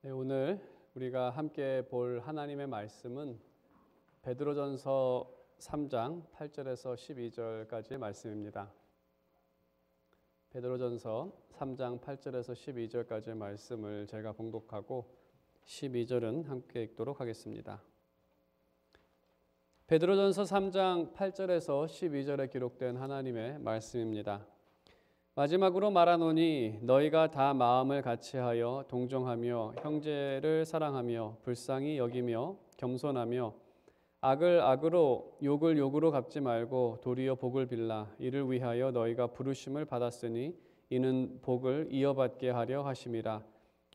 네, 오늘 우리가 함께 볼 하나님의 말씀은 베드로전서 3장 8절에서 12절까지의 말씀입니다. 베드로전서 3장 8절에서 12절까지의 말씀을 제가 봉독하고 12절은 함께 읽도록 하겠습니다. 베드로전서 3장 8절에서 12절에 기록된 하나님의 말씀입니다. 마지막으로 말하노니 너희가 다 마음을 같이하여 동정하며 형제를 사랑하며 불쌍히 여기며 겸손하며 악을 악으로 욕을 욕으로 갚지 말고 도리어 복을 빌라. 이를 위하여 너희가 부르심을 받았으니 이는 복을 이어받게 하려 하심이라.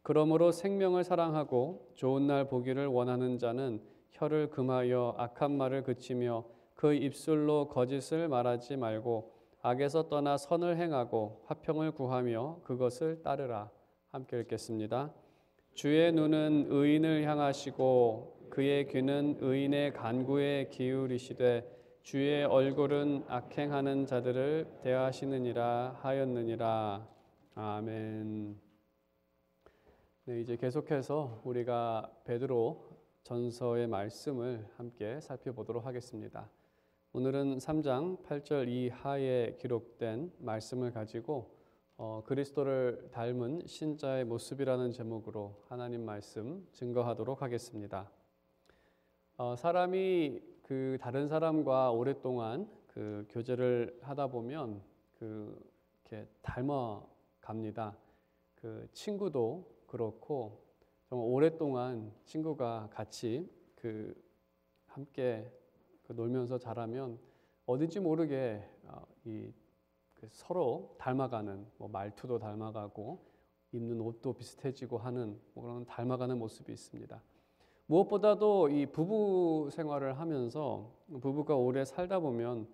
그러므로 생명을 사랑하고 좋은 날 보기를 원하는 자는 혀를 금하여 악한 말을 그치며 그 입술로 거짓을 말하지 말고 악에서 떠나 선을 행하고 화평을 구하며 그것을 따르라. 함께 읽겠습니다. 주의 눈은 의인을 향하시고 그의 귀는 의인의 간구에 기울이시되 주의 얼굴은 악행하는 자들을 대하시느니라 하였느니라. 아멘. 네, 이제 계속해서 우리가 베드로 전서의 말씀을 함께 살펴보도록 하겠습니다. 오늘은 3장 8절 이하에 기록된 말씀을 가지고 그리스도를 닮은 신자의 모습이라는 제목으로 하나님 말씀 증거하도록 하겠습니다. 사람이 다른 사람과 오랫동안 교제를 하다 보면 이렇게 닮아갑니다. 친구도 그렇고 정말 오랫동안 친구가 같이 함께 놀면서 자라면 어딘지 모르게 서로 닮아가는 말투도 닮아가고 입는 옷도 비슷해지고 하는 그런 닮아가는 모습이 있습니다. 무엇보다도 이 부부 생활을 하면서 부부가 오래 살다 보면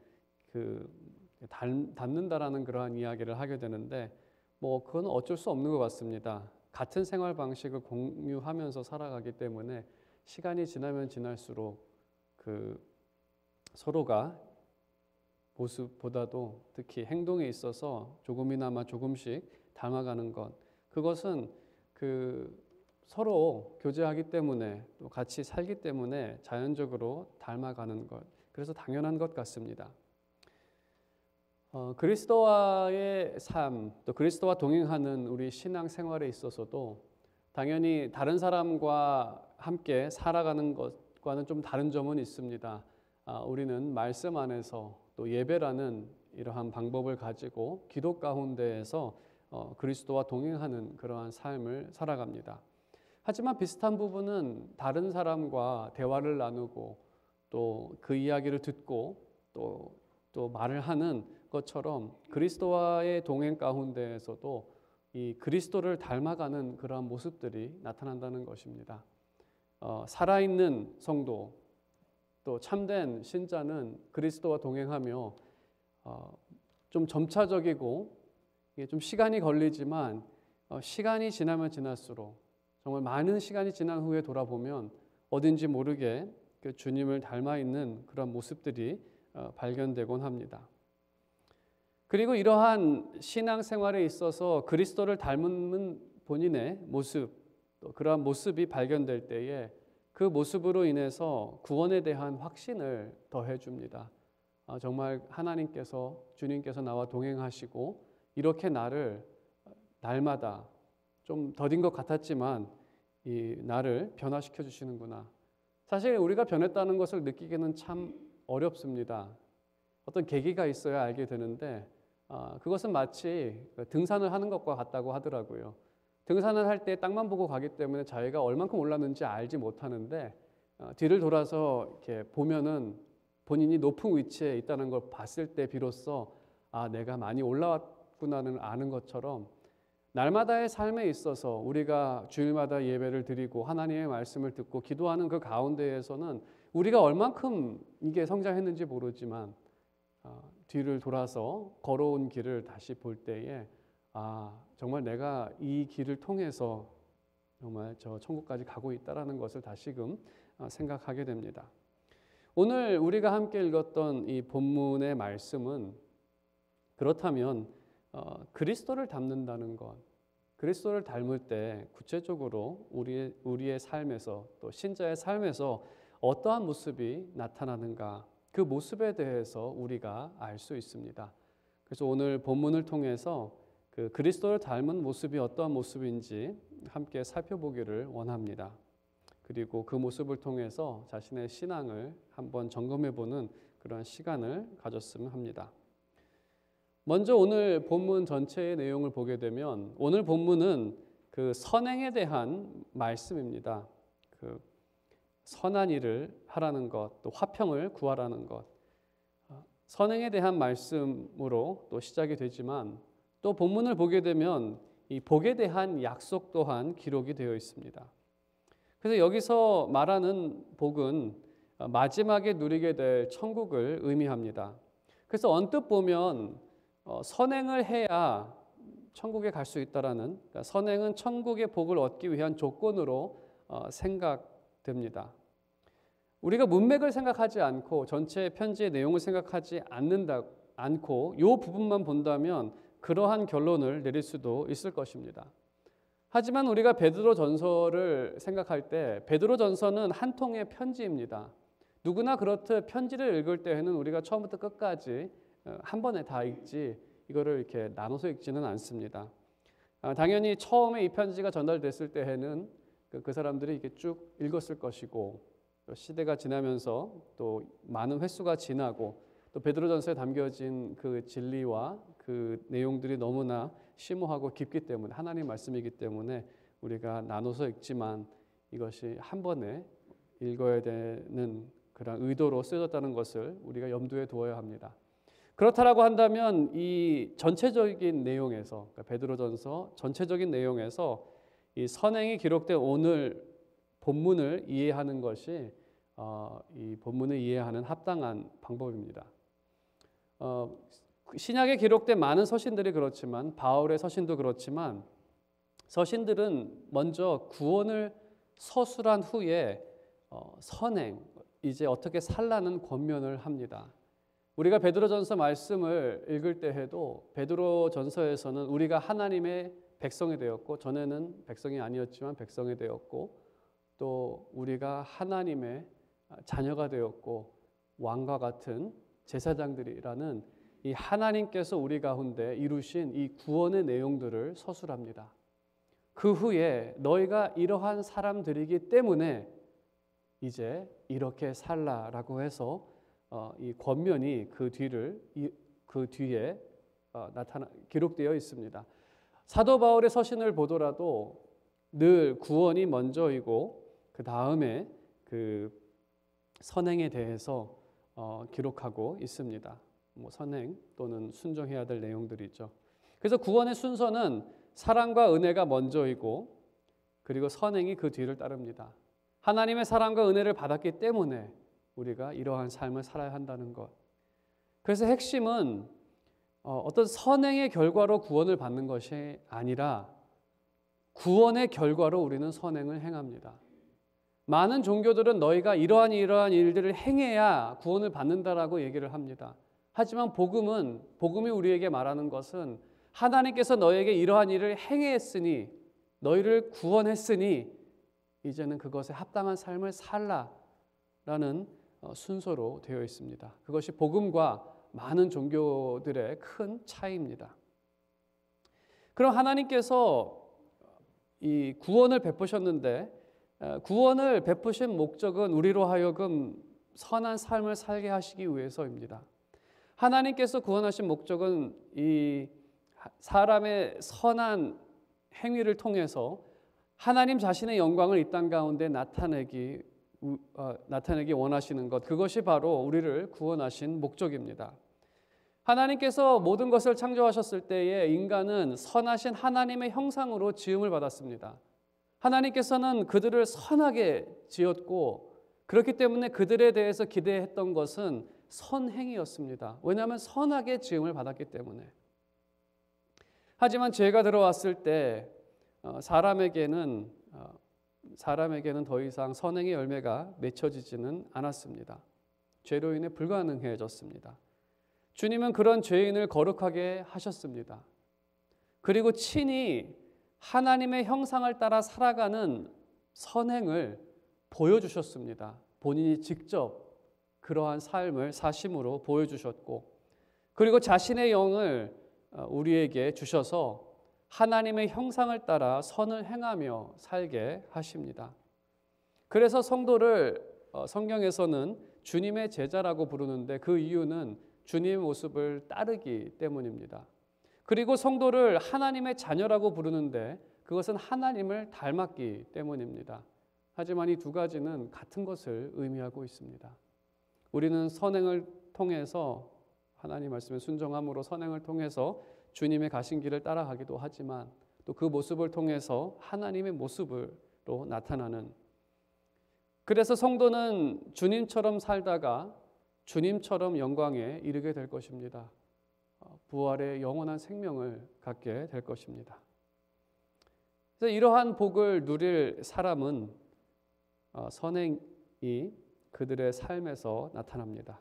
닮는다라는 그러한 이야기를 하게 되는데 그건 어쩔 수 없는 것 같습니다. 같은 생활 방식을 공유하면서 살아가기 때문에 시간이 지나면 지날수록 서로가 모습보다도 특히 행동에 있어서 조금이나마 조금씩 닮아가는 것, 그것은 서로 교제하기 때문에 또 같이 살기 때문에 자연적으로 닮아가는 것, 그래서 당연한 것 같습니다. 그리스도와의 삶, 또 그리스도와 동행하는 우리 신앙 생활에 있어서도 당연히 다른 사람과 함께 살아가는 것과는 좀 다른 점은 있습니다. 우리는 말씀 안에서 또 예배라는 이러한 방법을 가지고 기도 가운데에서 그리스도와 동행하는 그러한 삶을 살아갑니다. 하지만 비슷한 부분은 다른 사람과 대화를 나누고 또 그 이야기를 듣고 또 말을 하는 것처럼 그리스도와의 동행 가운데에서도 이 그리스도를 닮아가는 그러한 모습들이 나타난다는 것입니다. 살아있는 성도, 또 참된 신자는 그리스도와 동행하며 좀 점차적이고 이게 좀 시간이 걸리지만 시간이 지나면 지날수록 정말 많은 시간이 지난 후에 돌아보면 어딘지 모르게 주님을 닮아 있는 그런 모습들이 발견되곤 합니다. 그리고 이러한 신앙생활에 있어서 그리스도를 닮은 본인의 모습, 또 그러한 모습이 발견될 때에 그 모습으로 인해서 구원에 대한 확신을 더해 줍니다. 정말 하나님께서, 주님께서 나와 동행하시고 이렇게 나를 날마다 좀 더딘 것 같았지만 나를 변화시켜 주시는구나. 사실 우리가 변했다는 것을 느끼기는 참 어렵습니다. 어떤 계기가 있어야 알게 되는데 그것은 마치 등산을 하는 것과 같다고 하더라고요. 등산을 할 때 땅만 보고 가기 때문에 자기가 얼만큼 올랐는지 알지 못하는데 뒤를 돌아서 이렇게 보면은 본인이 높은 위치에 있다는 걸 봤을 때 비로소 내가 많이 올라왔구나는 아는 것처럼 날마다의 삶에 있어서 우리가 주일마다 예배를 드리고 하나님의 말씀을 듣고 기도하는 그 가운데에서는 우리가 얼만큼 이게 성장했는지 모르지만 뒤를 돌아서 걸어온 길을 다시 볼 때에 정말 내가 이 길을 통해서 정말 저 천국까지 가고 있다라는 것을 다시금 생각하게 됩니다. 오늘 우리가 함께 읽었던 이 본문의 말씀은 그렇다면 그리스도를 닮는다는 것, 그리스도를 닮을 때 구체적으로 우리의 삶에서 또 신자의 삶에서 어떠한 모습이 나타나는가, 그 모습에 대해서 우리가 알 수 있습니다. 그래서 오늘 본문을 통해서 그 그리스도를 닮은 모습이 어떠한 모습인지 함께 살펴보기를 원합니다. 그리고 그 모습을 통해서 자신의 신앙을 한번 점검해보는 그런 시간을 가졌으면 합니다. 먼저 오늘 본문 전체의 내용을 보게 되면 오늘 본문은 그 선행에 대한 말씀입니다. 그 선한 일을 하라는 것, 또 화평을 구하라는 것, 선행에 대한 말씀으로 또 시작이 되지만 또 본문을 보게 되면 이 복에 대한 약속 또한 기록이 되어 있습니다. 그래서 여기서 말하는 복은 마지막에 누리게 될 천국을 의미합니다. 그래서 언뜻 보면 선행을 해야 천국에 갈 수 있다라는, 그러니까 선행은 천국의 복을 얻기 위한 조건으로 생각됩니다. 우리가 문맥을 생각하지 않고 전체 편지의 내용을 생각하지 않고 이 부분만 본다면 그러한 결론을 내릴 수도 있을 것입니다. 하지만 우리가 베드로전서를 생각할 때 베드로전서는 한 통의 편지입니다. 누구나 그렇듯 편지를 읽을 때에는 우리가 처음부터 끝까지 한 번에 다 읽지 이거를 이렇게 나눠서 읽지는 않습니다. 당연히 처음에 이 편지가 전달됐을 때에는 그 사람들이 이렇게 쭉 읽었을 것이고 또 시대가 지나면서 또 많은 횟수가 지나고 또 베드로전서에 담겨진 그 진리와 그 내용들이 너무나 심오하고 깊기 때문에 하나님 말씀이기 때문에 우리가 나눠서 읽지만 이것이 한 번에 읽어야 되는 그런 의도로 쓰여졌다는 것을 우리가 염두에 두어야 합니다. 그렇다라고 한다면 이 전체적인 내용에서 그러니까 베드로전서 전체적인 내용에서 이 선행이 기록된 오늘 본문을 이해하는 것이 이 본문을 이해하는 합당한 방법입니다. 신약에 기록된 많은 서신들이 그렇지만 바울의 서신도 그렇지만 서신들은 먼저 구원을 서술한 후에 선행, 이제 어떻게 살라는 권면을 합니다. 우리가 베드로전서 말씀을 읽을 때 해도 베드로전서에서는 우리가 하나님의 백성이 되었고 전에는 백성이 아니었지만 백성이 되었고 또 우리가 하나님의 자녀가 되었고 왕과 같은 제사장들이라는 이 하나님께서 우리 가운데 이루신 이 구원의 내용들을 서술합니다. 그 후에 너희가 이러한 사람들이기 때문에 이제 이렇게 살라라고 해서 이 권면이 그 뒤에 기록되어 있습니다. 사도 바울의 서신을 보더라도 늘 구원이 먼저이고 그 다음에 그 선행에 대해서 기록하고 있습니다. 뭐 선행 또는 순종해야 될 내용들이죠. 그래서 구원의 순서는 사랑과 은혜가 먼저이고 그리고 선행이 그 뒤를 따릅니다. 하나님의 사랑과 은혜를 받았기 때문에 우리가 이러한 삶을 살아야 한다는 것. 그래서 핵심은 어떤 선행의 결과로 구원을 받는 것이 아니라 구원의 결과로 우리는 선행을 행합니다. 많은 종교들은 너희가 이러한 일들을 행해야 구원을 받는다라고 얘기를 합니다. 하지만 복음이 우리에게 말하는 것은 하나님께서 너에게 이러한 일을 행했으니 너희를 구원했으니 이제는 그것에 합당한 삶을 살라라는 순서로 되어 있습니다. 그것이 복음과 많은 종교들의 큰 차이입니다. 그럼 하나님께서 이 구원을 베푸셨는데 구원을 베푸신 목적은 우리로 하여금 선한 삶을 살게 하시기 위해서입니다. 하나님께서 구원하신 목적은 이 사람의 선한 행위를 통해서 하나님 자신의 영광을 이 땅 가운데 나타내기 원하시는 것, 그것이 바로 우리를 구원하신 목적입니다. 하나님께서 모든 것을 창조하셨을 때에 인간은 선하신 하나님의 형상으로 지음을 받았습니다. 하나님께서는 그들을 선하게 지었고 그렇기 때문에 그들에 대해서 기대했던 것은 선행이었습니다. 왜냐하면 선하게 지음을 받았기 때문에. 하지만 죄가 들어왔을 때 사람에게는 더 이상 선행의 열매가 맺혀지지는 않았습니다. 죄로 인해 불가능해졌습니다. 주님은 그런 죄인을 거룩하게 하셨습니다. 그리고 친히 하나님의 형상을 따라 살아가는 선행을 보여주셨습니다. 본인이 직접 그러한 삶을 사심으로 보여주셨고, 그리고 자신의 영을 우리에게 주셔서 하나님의 형상을 따라 선을 행하며 살게 하십니다. 그래서 성도를 성경에서는 주님의 제자라고 부르는데 그 이유는 주님의 모습을 따르기 때문입니다. 그리고 성도를 하나님의 자녀라고 부르는데 그것은 하나님을 닮았기 때문입니다. 하지만 이 두 가지는 같은 것을 의미하고 있습니다. 우리는 선행을 통해서, 하나님 말씀에 순종함으로 선행을 통해서 주님의 가신 길을 따라가기도 하지만 또 그 모습을 통해서 하나님의 모습으로 나타나는, 그래서 성도는 주님처럼 살다가 주님처럼 영광에 이르게 될 것입니다. 부활의 영원한 생명을 갖게 될 것입니다. 그래서 이러한 복을 누릴 사람은 선행이 그들의 삶에서 나타납니다.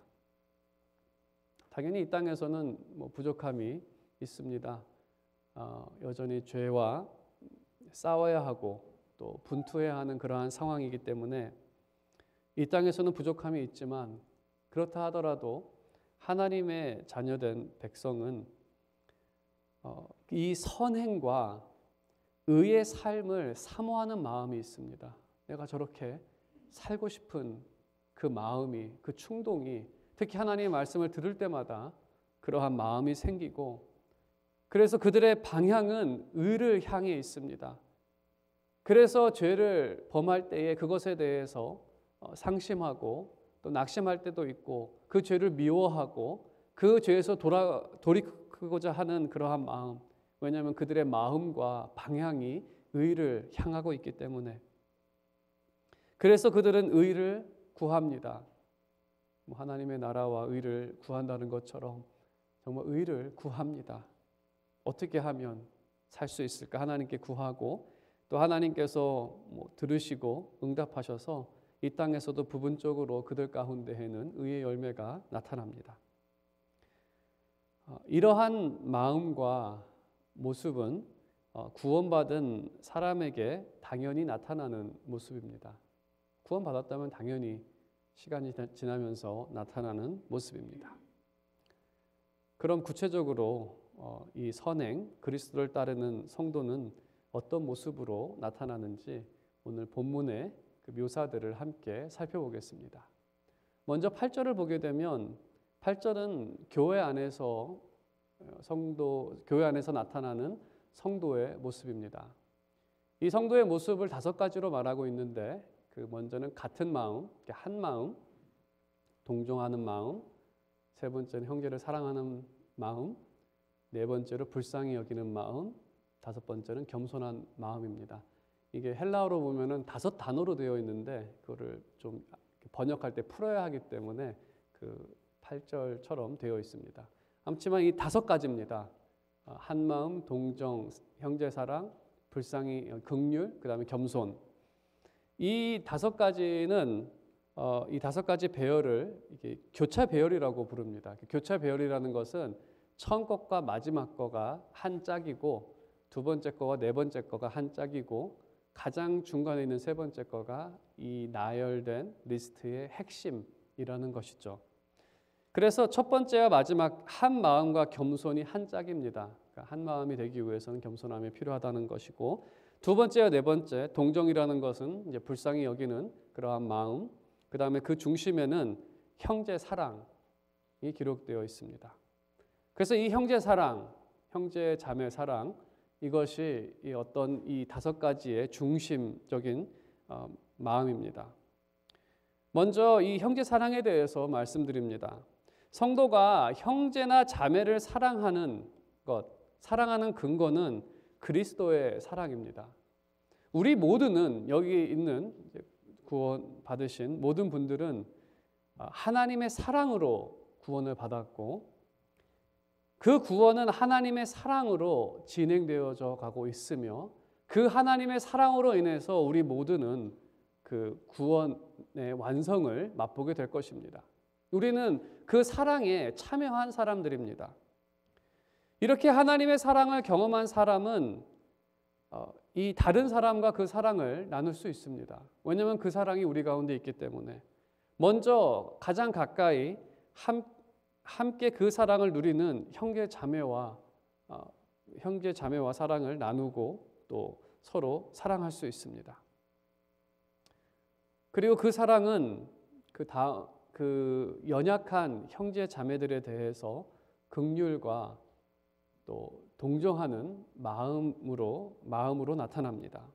당연히 이 땅에서는 부족함이 있습니다. 여전히 죄와 싸워야 하고 또 분투해야 하는 그러한 상황이기 때문에 이 땅에서는 부족함이 있지만, 그렇다 하더라도 하나님의 자녀된 백성은 이 선행과 의의 삶을 사모하는 마음이 있습니다. 내가 저렇게 살고 싶은 그 마음이, 그 충동이, 특히 하나님의 말씀을 들을 때마다 그러한 마음이 생기고, 그래서 그들의 방향은 의를 향해 있습니다. 그래서 죄를 범할 때에 그것에 대해서 상심하고 또 낙심할 때도 있고, 그 죄를 미워하고 그 죄에서 돌이키고자 하는 그러한 마음, 왜냐하면 그들의 마음과 방향이 의를 향하고 있기 때문에. 그래서 그들은 의를 구합니다. 하나님의 나라와 의를 구한다는 것처럼 정말 의를 구합니다. 어떻게 하면 살 수 있을까? 하나님께 구하고 또 하나님께서 들으시고 응답하셔서 이 땅에서도 부분적으로 그들 가운데에는 의의 열매가 나타납니다. 이러한 마음과 모습은 구원받은 사람에게 당연히 나타나는 모습입니다. 구원받았다면 당연히 시간이 지나면서 나타나는 모습입니다. 그럼 구체적으로 이 선행, 그리스도를 따르는 성도는 어떤 모습으로 나타나는지 오늘 본문의 그 묘사들을 함께 살펴보겠습니다. 먼저 8절을 보게 되면 8절은 교회 안에서 나타나는 성도의 모습입니다. 이 성도의 모습을 5가지로 말하고 있는데, 그 먼저는 같은 마음, 한 마음, 동정하는 마음, 세 번째는 형제를 사랑하는 마음, 네 번째로 불쌍히 여기는 마음, 다섯 번째는 겸손한 마음입니다. 이게 헬라어로 보면은 5단어로 되어 있는데 그거를 좀 번역할 때 풀어야 하기 때문에 그 8절처럼 되어 있습니다. 아무튼 이 5가지입니다. 한 마음, 동정, 형제 사랑, 불쌍히 긍휼, 그다음에 겸손. 이 5가지는 이 5가지 배열을 이게 교차 배열이라고 부릅니다. 교차 배열이라는 것은 처음 것과 마지막 거가 한 짝이고, 두 번째 거와 네 번째 거가 한 짝이고, 가장 중간에 있는 세 번째 거가 이 나열된 리스트의 핵심이라는 것이죠. 그래서 첫 번째와 마지막 한 마음과 겸손이 한 짝입니다. 그러니까 한 마음이 되기 위해서는 겸손함이 필요하다는 것이고, 두 번째와 네 번째 동정이라는 것은 이제 불쌍히 여기는 그러한 마음, 그 다음에 그 중심에는 형제 사랑이 기록되어 있습니다. 그래서 이 형제 사랑, 형제 자매 사랑, 이것이 이 5가지의 중심적인 마음입니다. 먼저 이 형제 사랑에 대해서 말씀드립니다. 성도가 형제나 자매를 사랑하는 것, 사랑하는 근거는 그리스도의 사랑입니다. 우리 모두는, 여기 있는 구원 받으신 모든 분들은 하나님의 사랑으로 구원을 받았고, 그 구원은 하나님의 사랑으로 진행되어져 가고 있으며, 그 하나님의 사랑으로 인해서 우리 모두는 그 구원의 완성을 맛보게 될 것입니다. 우리는 그 사랑에 참여한 사람들입니다. 이렇게 하나님의 사랑을 경험한 사람은 이 다른 사람과 그 사랑을 나눌 수 있습니다. 왜냐하면 그 사랑이 우리 가운데 있기 때문에. 먼저 가장 가까이 함께 그 사랑을 누리는 형제 자매와 사랑을 나누고 또 서로 사랑할 수 있습니다. 그리고 그 사랑은 그 연약한 형제 자매들에 대해서 긍휼과 또 동정하는 마음으로 나타납니다.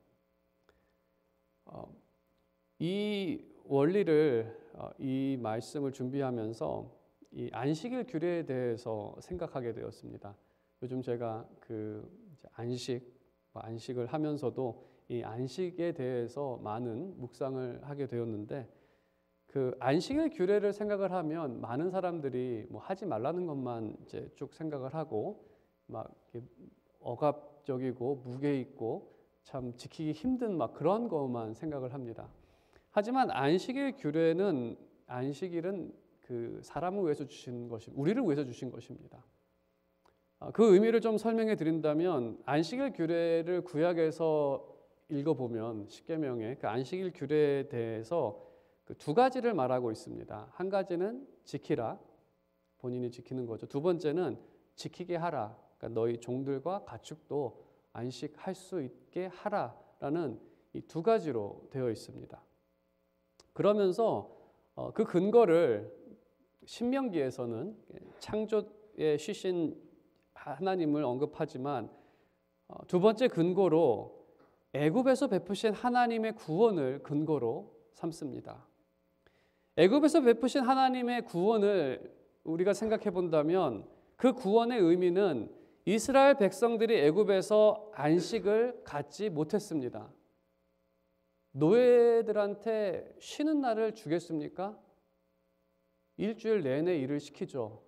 이 원리를 이 말씀을 준비하면서 이 안식일 규례에 대해서 생각하게 되었습니다. 요즘 제가 안식을 하면서도 이 안식에 대해서 많은 묵상을 하게 되었는데, 그 안식일 규례를 생각을 하면 많은 사람들이 뭐 하지 말라는 것만 이제 쭉 생각을 하고 막 억압적이고 무게 있고 참 지키기 힘든 막 그런 것만 생각을 합니다. 하지만 안식일은 그 사람을 위해서 주신 것이, 우리를 위해서 주신 것입니다. 그 의미를 좀 설명해 드린다면, 안식일 규례를 구약에서 읽어보면 십계명의 그 안식일 규례에 대해서 그 두 가지를 말하고 있습니다. 한 가지는 지키라, 본인이 지키는 거죠. 두 번째는 지키게 하라, 그러니까 너희 종들과 가축도 안식할 수 있게 하라라는 이 두 가지로 되어 있습니다. 그러면서 그 근거를 신명기에서는 창조의 쉬신 하나님을 언급하지만, 두 번째 근거로 애굽에서 베푸신 하나님의 구원을 근거로 삼습니다. 애굽에서 베푸신 하나님의 구원을 우리가 생각해 본다면, 그 구원의 의미는 이스라엘 백성들이 애굽에서 안식을 갖지 못했습니다. 노예들한테 쉬는 날을 주겠습니까? 일주일 내내 일을 시키죠.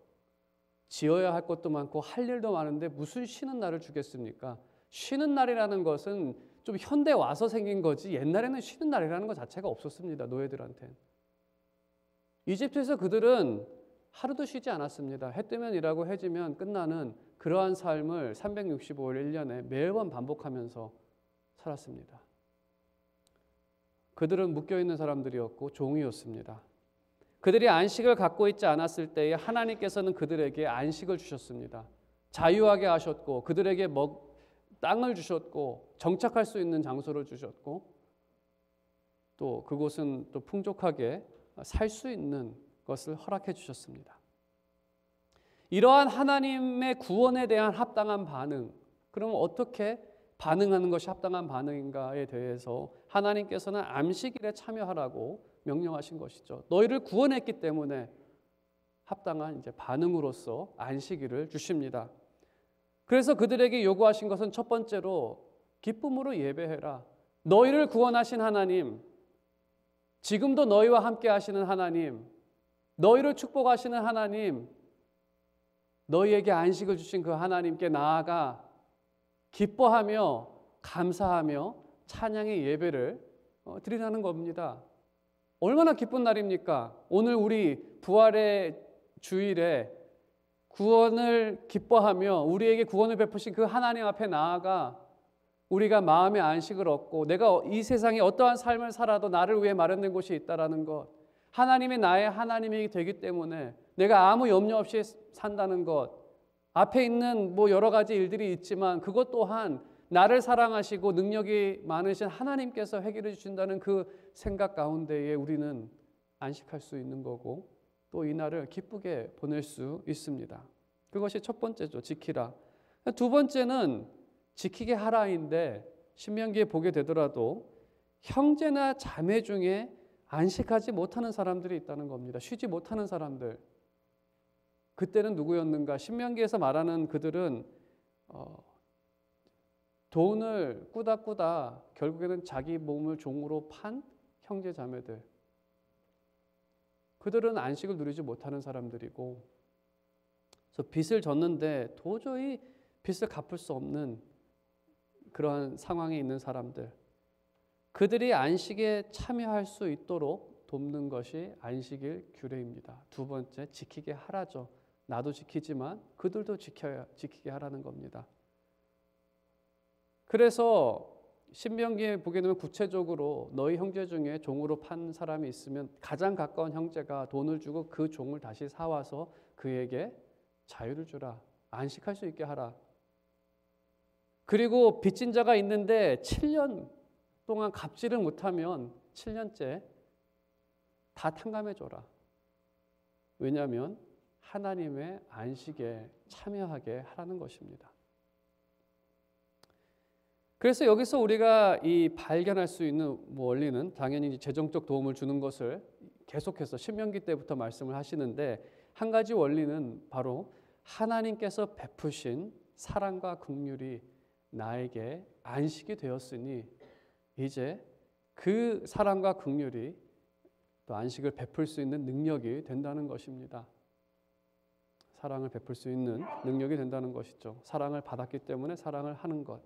지어야 할 것도 많고 할 일도 많은데 무슨 쉬는 날을 주겠습니까? 쉬는 날이라는 것은 좀 현대 와서 생긴 거지, 옛날에는 쉬는 날이라는 것 자체가 없었습니다. 노예들한테는. 이집트에서 그들은 하루도 쉬지 않았습니다. 해 뜨면 일하고 해 지면 끝나는 그러한 삶을 365일 1년에 매번 반복하면서 살았습니다. 그들은 묶여있는 사람들이었고 종이었습니다. 그들이 안식을 갖고 있지 않았을 때에 하나님께서는 그들에게 안식을 주셨습니다. 자유하게 하셨고, 그들에게 땅을 주셨고, 정착할 수 있는 장소를 주셨고, 또 그곳은 또 풍족하게 살 수 있는 것을 허락해 주셨습니다. 이러한 하나님의 구원에 대한 합당한 반응, 그러면 어떻게 반응하는 것이 합당한 반응인가에 대해서 하나님께서는 안식일에 참여하라고 명령하신 것이죠. 너희를 구원했기 때문에 합당한 이제 반응으로서 안식일을 주십니다. 그래서 그들에게 요구하신 것은 첫 번째로 기쁨으로 예배해라. 너희를 구원하신 하나님, 지금도 너희와 함께 하시는 하나님, 너희를 축복하시는 하나님, 너희에게 안식을 주신 그 하나님께 나아가 기뻐하며 감사하며 찬양의 예배를 드리라는 겁니다. 얼마나 기쁜 날입니까? 오늘 우리 부활의 주일에 구원을 기뻐하며 우리에게 구원을 베푸신 그 하나님 앞에 나아가 우리가 마음의 안식을 얻고, 내가 이 세상에 어떠한 삶을 살아도 나를 위해 마련된 곳이 있다라는 것, 하나님이 나의 하나님이 되기 때문에 내가 아무 염려 없이 산다는 것, 앞에 있는 여러 가지 일들이 있지만 그것 또한 나를 사랑하시고 능력이 많으신 하나님께서 해결해 주신다는 그 생각 가운데에 우리는 안식할 수 있는 거고, 또 이 날을 기쁘게 보낼 수 있습니다. 그것이 첫 번째죠. 지키라. 두 번째는 지키게 하라인데, 신명기에 보게 되더라도 형제나 자매 중에 안식하지 못하는 사람들이 있다는 겁니다. 쉬지 못하는 사람들. 그때는 누구였는가? 신명기에서 말하는 그들은 돈을 꾸다 결국에는 자기 몸을 종으로 판 형제 자매들. 그들은 안식을 누리지 못하는 사람들이고, 그래서 빚을 졌는데 도저히 빚을 갚을 수 없는 그러한 상황에 있는 사람들, 그들이 안식에 참여할 수 있도록 돕는 것이 안식일 규례입니다. 두 번째, 지키게 하라죠. 나도 지키지만 그들도 지키게 하라는 겁니다. 그래서 신명기에 보게 되면 구체적으로 너희 형제 중에 종으로 판 사람이 있으면 가장 가까운 형제가 돈을 주고 그 종을 다시 사와서 그에게 자유를 주라. 안식할 수 있게 하라. 그리고 빚진 자가 있는데 7년 동안 갚지를 못하면 7년째 다 탕감해 줘라. 왜냐하면 하나님의 안식에 참여하게 하라는 것입니다. 그래서 여기서 우리가 이 발견할 수 있는 원리는 당연히 재정적 도움을 주는 것을 계속해서 신명기 때부터 말씀을 하시는데, 한 가지 원리는 바로 하나님께서 베푸신 사랑과 긍휼이 나에게 안식이 되었으니 이제 그 사랑과 긍휼이 또 안식을 베풀 수 있는 능력이 된다는 것입니다. 사랑을 베풀 수 있는 능력이 된다는 것이죠. 사랑을 받았기 때문에 사랑을 하는 것.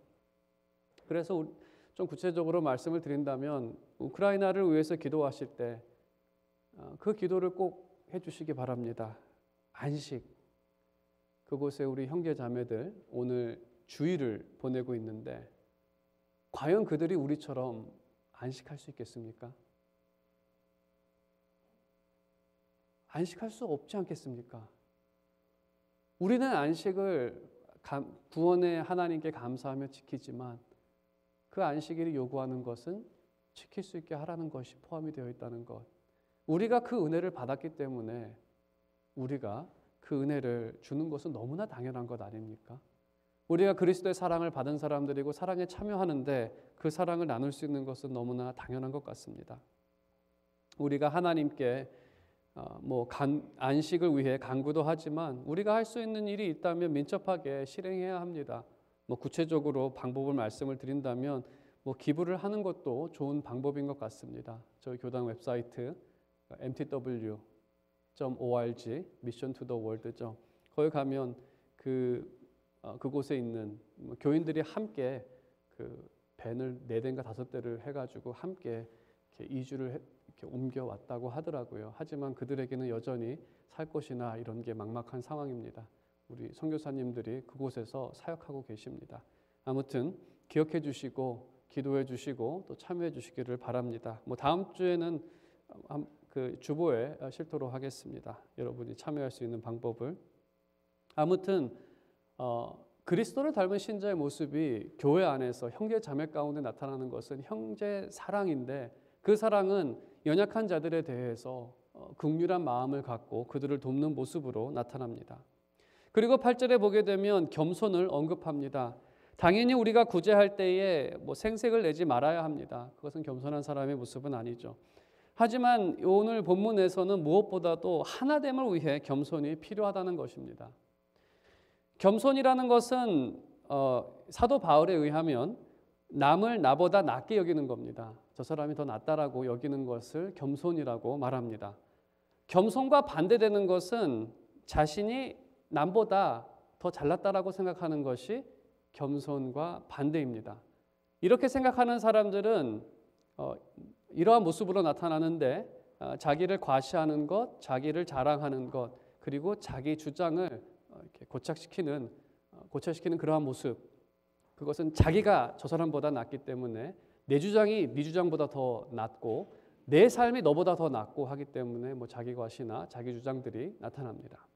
그래서 좀 구체적으로 말씀을 드린다면 우크라이나를 위해서 기도하실 때 그 기도를 꼭 해주시기 바랍니다. 안식. 그곳에 우리 형제 자매들 오늘 주일을 보내고 있는데 과연 그들이 우리처럼 안식할 수 있겠습니까? 안식할 수 없지 않겠습니까? 우리는 안식을 구원의 하나님께 감사하며 지키지만 그 안식일이 요구하는 것은 지킬 수 있게 하라는 것이 포함이 되어 있다는 것. 우리가 그 은혜를 받았기 때문에 우리가 그 은혜를 주는 것은 너무나 당연한 것 아닙니까? 우리가 그리스도의 사랑을 받은 사람들이고 사랑에 참여하는데 그 사랑을 나눌 수 있는 것은 너무나 당연한 것 같습니다. 우리가 하나님께 안식을 위해 간구도 하지만 우리가 할 수 있는 일이 있다면 민첩하게 실행해야 합니다. 구체적으로 방법을 말씀을 드린다면 기부를 하는 것도 좋은 방법인 것 같습니다. 저희 교당 웹사이트 mtw.org Mission to the World죠. 거기 가면 그곳에 있는 교인들이 함께 그 밴을 4대인가 5대를 해가지고 함께 이렇게 2주를 이렇게 옮겨왔다고 하더라고요. 하지만 그들에게는 여전히 살 곳이나 이런 게 막막한 상황입니다. 우리 선교사님들이 그곳에서 사역하고 계십니다. 아무튼 기억해 주시고 기도해 주시고 또 참여해 주시기를 바랍니다. 다음 주에는 그 주보에 실도록 하겠습니다. 여러분이 참여할 수 있는 방법을. 아무튼 그리스도를 닮은 신자의 모습이 교회 안에서 형제 자매 가운데 나타나는 것은 형제 사랑인데, 그 사랑은 연약한 자들에 대해서 긍휼한 마음을 갖고 그들을 돕는 모습으로 나타납니다. 그리고 8절에 보게 되면 겸손을 언급합니다. 당연히 우리가 구제할 때에 생색을 내지 말아야 합니다. 그것은 겸손한 사람의 모습은 아니죠. 하지만 오늘 본문에서는 무엇보다도 하나됨을 위해 겸손이 필요하다는 것입니다. 겸손이라는 것은 사도 바울에 의하면 남을 나보다 낫게 여기는 겁니다. 저 사람이 더 낫다라고 여기는 것을 겸손이라고 말합니다. 겸손과 반대되는 것은 자신이 남보다 더 잘났다라고 생각하는 것이 겸손과 반대입니다. 이렇게 생각하는 사람들은 이러한 모습으로 나타나는데 자기를 과시하는 것, 자기를 자랑하는 것, 그리고 자기 주장을 이렇게 고착시키는 그러한 모습, 그것은 자기가 저 사람보다 낫기 때문에 내 주장이 네 주장보다 더 낫고 내 삶이 너보다 더 낫고 하기 때문에 자기 과시나 자기 주장들이 나타납니다.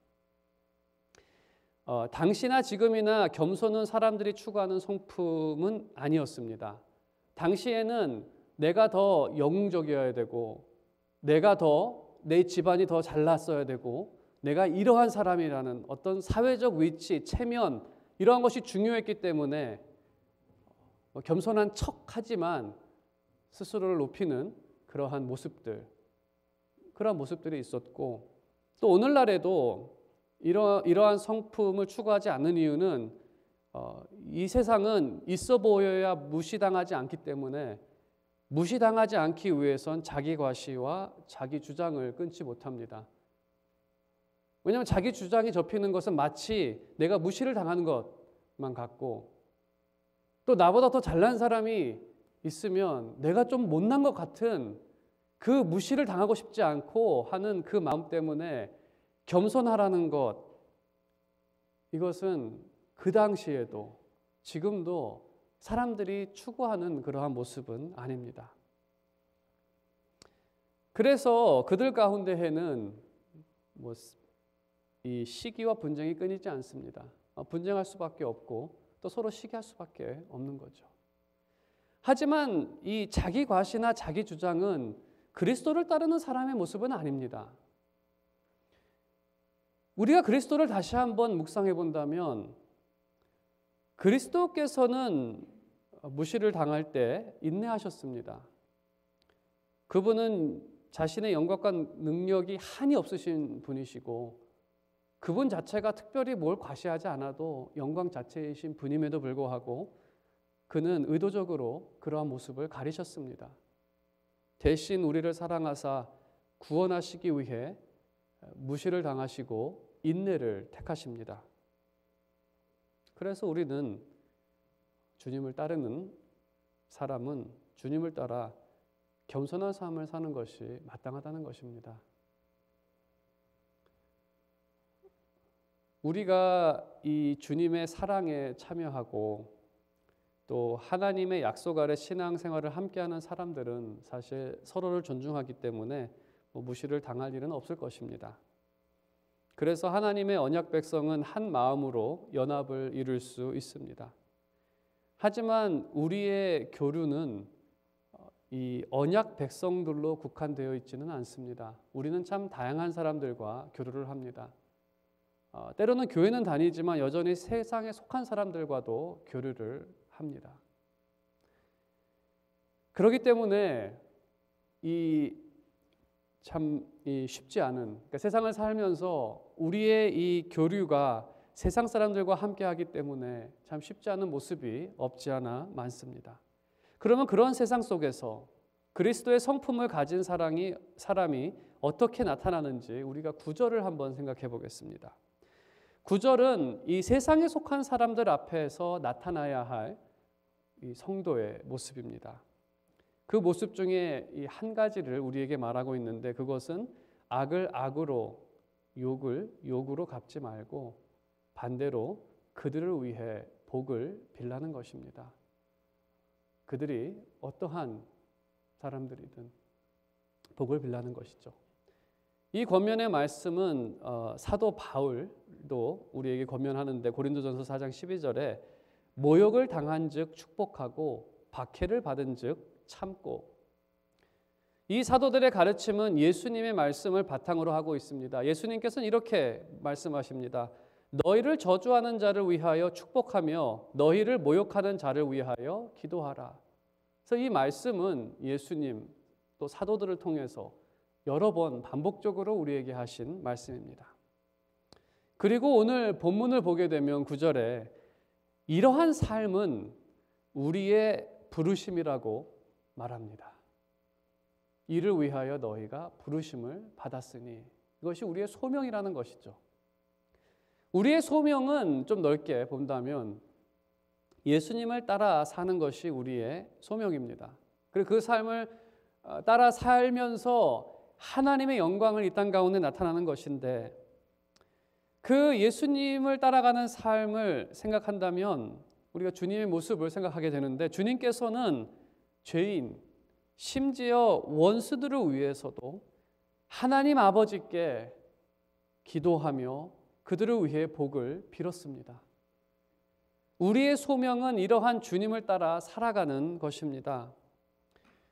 당시나 지금이나 겸손은 사람들이 추구하는 성품은 아니었습니다. 당시에는 내가 더 영웅적이어야 되고 내가 내 집안이 더 잘났어야 되고 내가 이러한 사람이라는 어떤 사회적 위치, 체면 이러한 것이 중요했기 때문에 겸손한 척하지만 스스로를 높이는 그러한 모습들이 있었고, 또 오늘날에도 이러한 성품을 추구하지 않는 이유는 이 세상은 있어 보여야 무시당하지 않기 때문에 무시당하지 않기 위해선 자기 과시와 자기 주장을 끊지 못합니다. 왜냐하면 자기 주장이 접히는 것은 마치 내가 무시를 당하는 것만 같고, 또 나보다 더 잘난 사람이 있으면 내가 좀 못난 것 같은 그 무시를 당하고 싶지 않고 하는 그 마음 때문에 겸손하라는 것, 이것은 그 당시에도 지금도 사람들이 추구하는 그러한 모습은 아닙니다. 그래서 그들 가운데에는 이 시기와 분쟁이 끊이지 않습니다. 분쟁할 수밖에 없고 또 서로 시기할 수밖에 없는 거죠. 하지만 이 자기 과시나 자기 주장은 그리스도를 따르는 사람의 모습은 아닙니다. 우리가 그리스도를 다시 한번 묵상해 본다면 그리스도께서는 무시를 당할 때 인내하셨습니다. 그분은 자신의 영광과 능력이 한이 없으신 분이시고 그분 자체가 특별히 뭘 과시하지 않아도 영광 자체이신 분임에도 불구하고 그는 의도적으로 그러한 모습을 가리셨습니다. 대신 우리를 사랑하사 구원하시기 위해 무시를 당하시고 인내를 택하십니다. 그래서 우리는 주님을 따르는 사람은 주님을 따라 겸손한 삶을 사는 것이 마땅하다는 것입니다. 우리가 이 주님의 사랑에 참여하고 또 하나님의 약속 아래 신앙생활을 함께하는 사람들은 사실 서로를 존중하기 때문에 무시를 당할 일은 없을 것입니다. 그래서 하나님의 언약 백성은 한 마음으로 연합을 이룰 수 있습니다. 하지만 우리의 교류는 이 언약 백성들로 국한되어 있지는 않습니다. 우리는 참 다양한 사람들과 교류를 합니다. 때로는 교회는 다니지만 여전히 세상에 속한 사람들과도 교류를 합니다. 그렇기 때문에 참 쉽지 않은, 그러니까 세상을 살면서 우리의 이 교류가 세상 사람들과 함께하기 때문에 참 쉽지 않은 모습이 없지 않아 많습니다. 그러면 그런 세상 속에서 그리스도의 성품을 가진 사람이 어떻게 나타나는지 우리가 구절을 한번 생각해 보겠습니다. 구절은 이 세상에 속한 사람들 앞에서 나타나야 할 이 성도의 모습입니다. 그 모습 중에 이 한 가지를 우리에게 말하고 있는데 그것은 악을 악으로 욕을 욕으로 갚지 말고 반대로 그들을 위해 복을 빌라는 것입니다. 그들이 어떠한 사람들이든 복을 빌라는 것이죠. 이 권면의 말씀은 사도 바울도 우리에게 권면하는데 고린도전서 4장 12절에 모욕을 당한 즉 축복하고 박해를 받은 즉 참고. 이 사도들의 가르침은 예수님의 말씀을 바탕으로 하고 있습니다. 예수님께서는 이렇게 말씀하십니다. 너희를 저주하는 자를 위하여 축복하며 너희를 모욕하는 자를 위하여 기도하라. 그래서 이 말씀은 예수님 또 사도들을 통해서 여러 번 반복적으로 우리에게 하신 말씀입니다. 그리고 오늘 본문을 보게 되면 9절에 이러한 삶은 우리의 부르심이라고 말합니다. 이를 위하여 너희가 부르심을 받았으니 이것이 우리의 소명이라는 것이죠. 우리의 소명은 좀 넓게 본다면 예수님을 따라 사는 것이 우리의 소명입니다. 그리고 그 삶을 따라 살면서 하나님의 영광을 이 땅 가운데 나타나는 것인데 그 예수님을 따라가는 삶을 생각한다면 우리가 주님의 모습을 생각하게 되는데 주님께서는 죄인, 심지어 원수들을 위해서도 하나님 아버지께 기도하며 그들을 위해 복을 빌었습니다. 우리의 소명은 이러한 주님을 따라 살아가는 것입니다.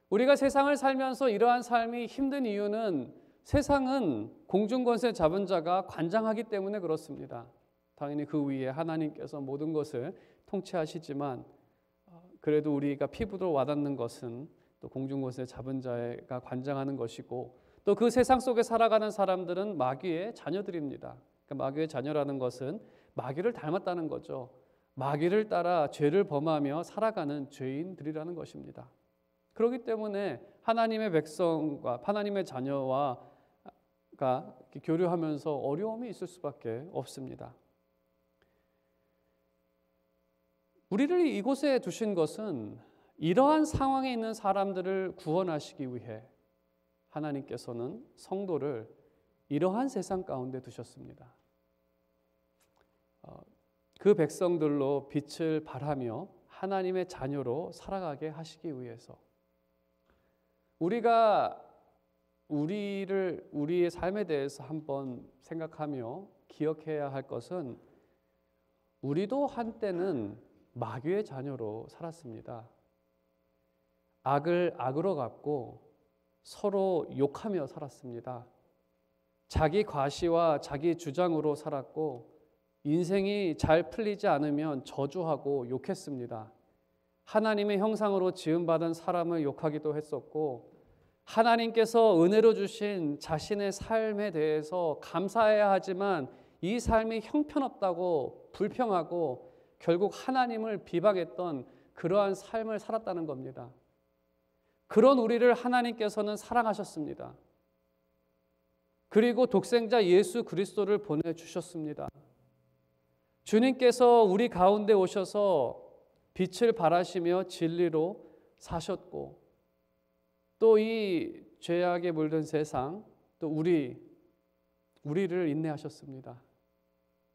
우리가 세상을 살면서 이러한 삶이 힘든 이유는 세상은 공중권세 잡은 자가 관장하기 때문에 그렇습니다. 당연히 그 위에 하나님께서 모든 것을 통치하시지만 그래도 우리가 피부로 와닿는 것은 또 공중권세 잡은 자가 관장하는 것이고 또 그 세상 속에 살아가는 사람들은 마귀의 자녀들입니다. 그러니까 마귀의 자녀라는 것은 마귀를 닮았다는 거죠. 마귀를 따라 죄를 범하며 살아가는 죄인들이라는 것입니다. 그렇기 때문에 하나님의 백성과 하나님의 자녀와 교류하면서 어려움이 있을 수밖에 없습니다. 우리를 이곳에 두신 것은 이러한 상황에 있는 사람들을 구원하시기 위해 하나님께서는 성도를 이러한 세상 가운데 두셨습니다. 그 백성들로 빛을 발하며 하나님의 자녀로 살아가게 하시기 위해서 우리가 우리의 삶에 대해서 한번 생각하며 기억해야 할 것은 우리도 한때는 마귀의 자녀로 살았습니다. 악을 악으로 갚고 서로 욕하며 살았습니다. 자기 과시와 자기 주장으로 살았고 인생이 잘 풀리지 않으면 저주하고 욕했습니다. 하나님의 형상으로 지음받은 사람을 욕하기도 했었고 하나님께서 은혜로 주신 자신의 삶에 대해서 감사해야 하지만 이 삶이 형편없다고 불평하고 결국 하나님을 비방했던 그러한 삶을 살았다는 겁니다. 그런 우리를 하나님께서는 사랑하셨습니다. 그리고 독생자 예수 그리스도를 보내주셨습니다. 주님께서 우리 가운데 오셔서 빛을 발하시며 진리로 사셨고 또 이 죄악에 물든 세상 또 우리를 인내하셨습니다.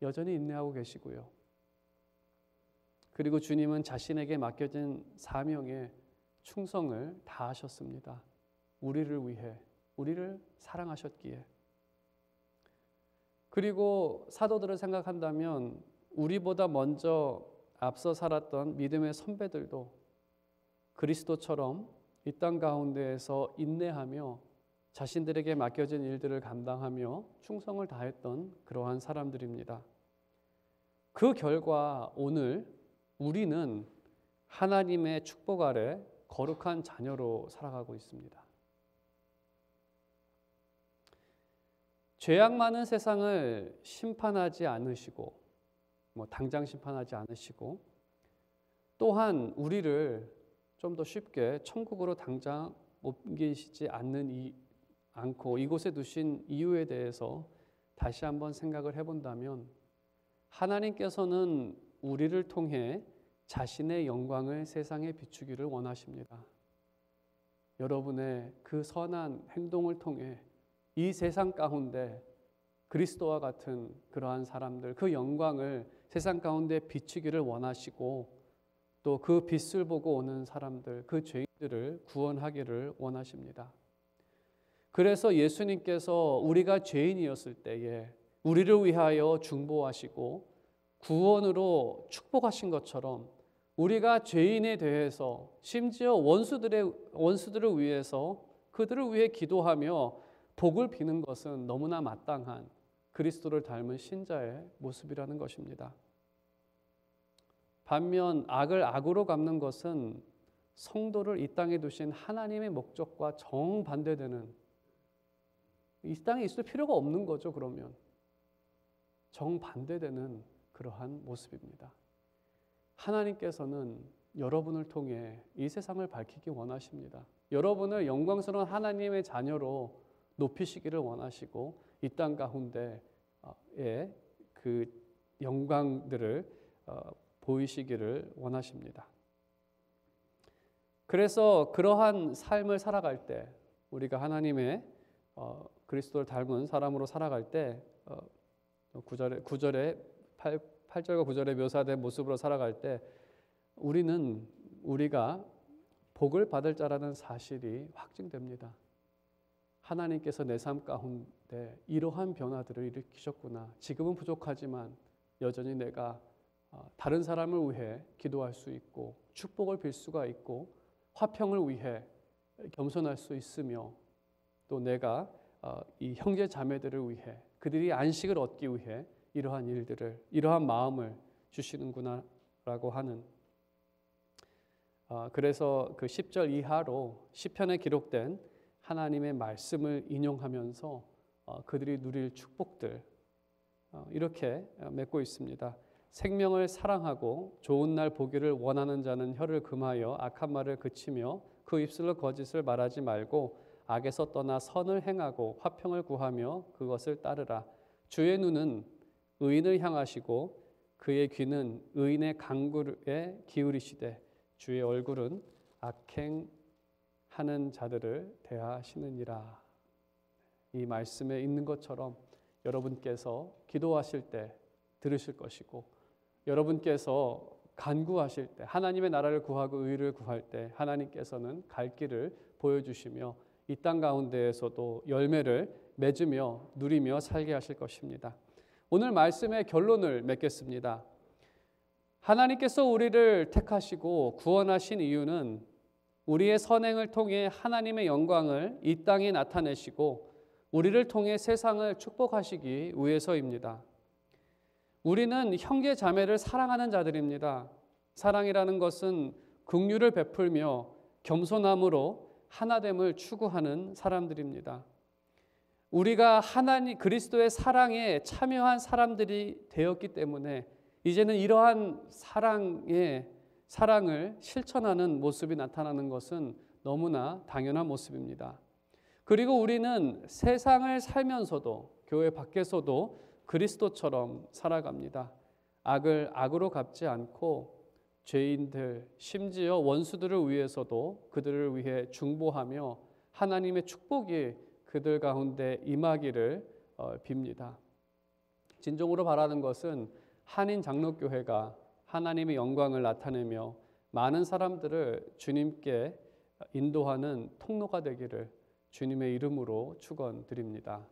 여전히 인내하고 계시고요. 그리고 주님은 자신에게 맡겨진 사명에 충성을 다하셨습니다. 우리를 위해, 우리를 사랑하셨기에. 그리고 사도들을 생각한다면 우리보다 먼저 앞서 살았던 믿음의 선배들도 그리스도처럼 이 땅 가운데에서 인내하며 자신들에게 맡겨진 일들을 감당하며 충성을 다했던 그러한 사람들입니다. 그 결과 오늘 우리는 하나님의 축복 아래 거룩한 자녀로 살아가고 있습니다. 죄악 많은 세상을 심판하지 않으시고 당장 심판하지 않으시고 또한 우리를 좀 더 쉽게 천국으로 당장 옮기시지 않고 이곳에 두신 이유에 대해서 다시 한번 생각을 해본다면 하나님께서는 우리를 통해 자신의 영광을 세상에 비추기를 원하십니다. 여러분의 그 선한 행동을 통해 이 세상 가운데 그리스도와 같은 그러한 사람들, 그 영광을 세상 가운데 비추기를 원하시고 또 그 빛을 보고 오는 사람들, 그 죄인들을 구원하기를 원하십니다. 그래서 예수님께서 우리가 죄인이었을 때에 우리를 위하여 중보하시고 구원으로 축복하신 것처럼 우리가 죄인에 대해서 심지어 원수들을 위해서 그들을 위해 기도하며 복을 비는 것은 너무나 마땅한 그리스도를 닮은 신자의 모습이라는 것입니다. 반면 악을 악으로 갚는 것은 성도를 이 땅에 두신 하나님의 목적과 정반대되는, 이 땅에 있을 필요가 없는 거죠. 그러면 정반대되는 그러한 모습입니다. 하나님께서는 여러분을 통해 이 세상을 밝히기 원하십니다. 여러분을 영광스러운 하나님의 자녀로 높이시기를 원하시고 이 땅 가운데의 그 영광들을 보이시기를 원하십니다. 그래서 그러한 삶을 살아갈 때 우리가 하나님의 그리스도를 닮은 사람으로 살아갈 때 8절과 9절에 묘사된 모습으로 살아갈 때 우리가 복을 받을 자라는 사실이 확증됩니다. 하나님께서 내 삶 가운데 이러한 변화들을 일으키셨구나. 지금은 부족하지만 여전히 내가 다른 사람을 위해 기도할 수 있고 축복을 빌 수가 있고 화평을 위해 겸손할 수 있으며 또 내가 이 형제 자매들을 위해 그들이 안식을 얻기 위해 이러한 마음을 주시는구나라고 하는 그래서 그 10절 이하로 시편에 기록된 하나님의 말씀을 인용하면서 그들이 누릴 축복들 이렇게 맺고 있습니다. 생명을 사랑하고 좋은 날 보기를 원하는 자는 혀를 금하여 악한 말을 그치며 그 입술로 거짓을 말하지 말고 악에서 떠나 선을 행하고 화평을 구하며 그것을 따르라. 주의 눈은 의인을 향하시고 그의 귀는 의인의 간구에 기울이시되 주의 얼굴은 악행하는 자들을 대하시느니라. 이 말씀에 있는 것처럼 여러분께서 기도하실 때 들으실 것이고 여러분께서 간구하실 때, 하나님의 나라를 구하고 의를 구할 때 하나님께서는 갈 길을 보여주시며 이 땅 가운데에서도 열매를 맺으며 누리며 살게 하실 것입니다. 오늘 말씀의 결론을 맺겠습니다. 하나님께서 우리를 택하시고 구원하신 이유는 우리의 선행을 통해 하나님의 영광을 이 땅에 나타내시고 우리를 통해 세상을 축복하시기 위해서입니다. 우리는 형제 자매를 사랑하는 자들입니다. 사랑이라는 것은 긍휼을 베풀며 겸손함으로 하나됨을 추구하는 사람들입니다. 우리가 하나님 그리스도의 사랑에 참여한 사람들이 되었기 때문에 이제는 이러한 사랑을 실천하는 모습이 나타나는 것은 너무나 당연한 모습입니다. 그리고 우리는 세상을 살면서도 교회 밖에서도 그리스도처럼 살아갑니다. 악을 악으로 갚지 않고 죄인들, 심지어 원수들을 위해서도 그들을 위해 중보하며 하나님의 축복이 그들 가운데 임하기를 빕니다. 진정으로 바라는 것은 한인 장로교회가 하나님의 영광을 나타내며 많은 사람들을 주님께 인도하는 통로가 되기를 주님의 이름으로 축원드립니다.